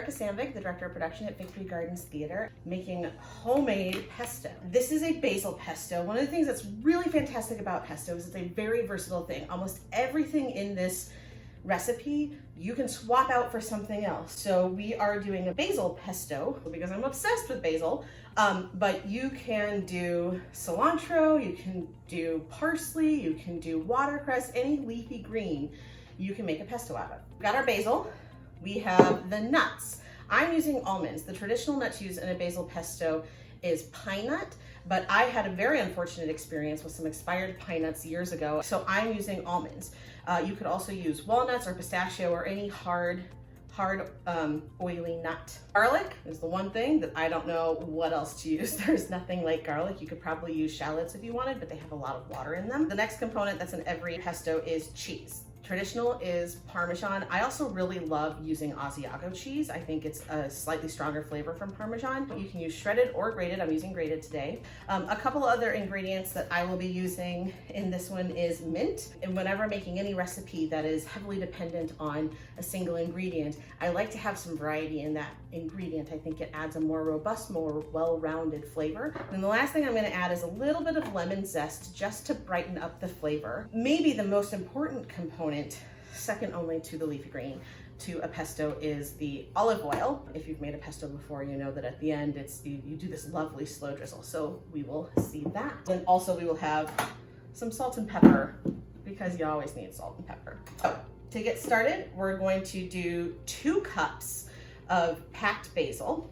Erica Sandvig, the Director of Production at Victory Gardens Theater, making homemade pesto. This is a basil pesto. One of the things that's really fantastic about pesto is it's a very versatile thing. Almost everything in this recipe you can swap out for something else. So we are doing a basil pesto because I'm obsessed with basil, but you can do cilantro, you can do parsley, you can do watercress, any leafy green you can make a pesto out of. We've got our basil, we have the nuts. I'm using almonds. The traditional nuts used in a basil pesto is pine nut, but I had a very unfortunate experience with some expired pine nuts years ago, so I'm using almonds. You could also use walnuts or pistachio or any hard oily nut. Garlic is the one thing that I don't know what else to use. There's nothing like garlic. You could probably use shallots if you wanted, but they have a lot of water in them. The next component that's in every pesto is cheese. Traditional is Parmesan. I also really love using Asiago cheese. I think it's a slightly stronger flavor from Parmesan. You can use shredded or grated. I'm using grated today. A couple other ingredients that I will be using in this one is mint. And whenever making any recipe that is heavily dependent on a single ingredient, I like to have some variety in that ingredient. I think it adds a more robust, more well-rounded flavor. And the last thing I'm going to add is a little bit of lemon zest just to brighten up the flavor. Maybe the most important component, second only to the leafy green, to a pesto is the olive oil. If you've made a pesto before, you know that at the end you do this lovely slow drizzle. So we will see that. And also we will have some salt and pepper because you always need salt and pepper. So to get started, we're going to do 2 cups of packed basil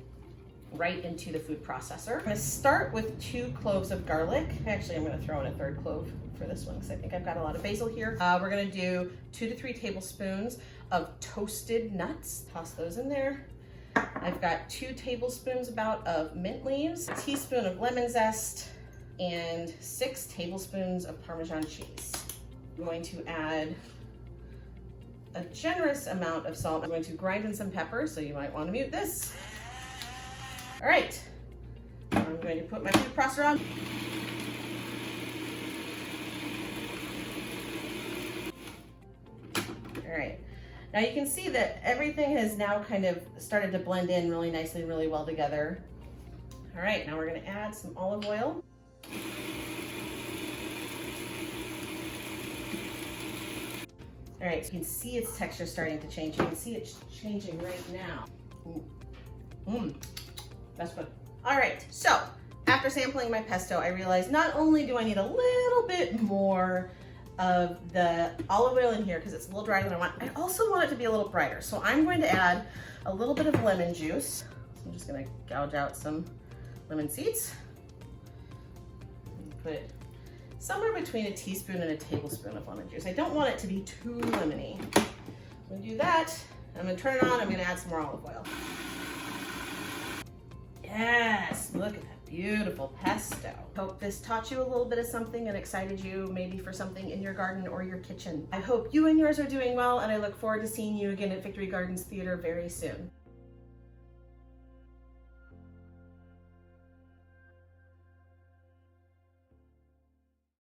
right into the food processor. I'm going to start with 2 cloves of garlic. Actually, I'm going to throw in a 3rd clove for this one because I think I've got a lot of basil here. We're going to do 2 to 3 tablespoons of toasted nuts. Toss those in there. I've got 2 tablespoons about of mint leaves, a teaspoon of lemon zest, and 6 tablespoons of Parmesan cheese. I'm going to add a generous amount of salt. I'm going to grind in some pepper, so you might want to mute this. All right, I'm going to put my food processor on. All right, now you can see that everything has now kind of started to blend in really nicely and really well together. All right, now we're going to add some olive oil. All right, so you can see its texture starting to change. You can see it changing right now. That's good. All right, so after sampling my pesto, I realized not only do I need a little bit more of the olive oil in here because it's a little drier than I want, I also want it to be a little brighter. So I'm going to add a little bit of lemon juice. I'm just gonna gouge out some lemon seeds. Put it somewhere between a teaspoon and a tablespoon of lemon juice. I don't want it to be too lemony. I'm gonna do that. I'm gonna turn it on. I'm gonna add some more olive oil. Yes, look at that beautiful pesto. Hope this taught you a little bit of something and excited you maybe for something in your garden or your kitchen. I hope you and yours are doing well, and I look forward to seeing you again at Victory Gardens Theater very soon.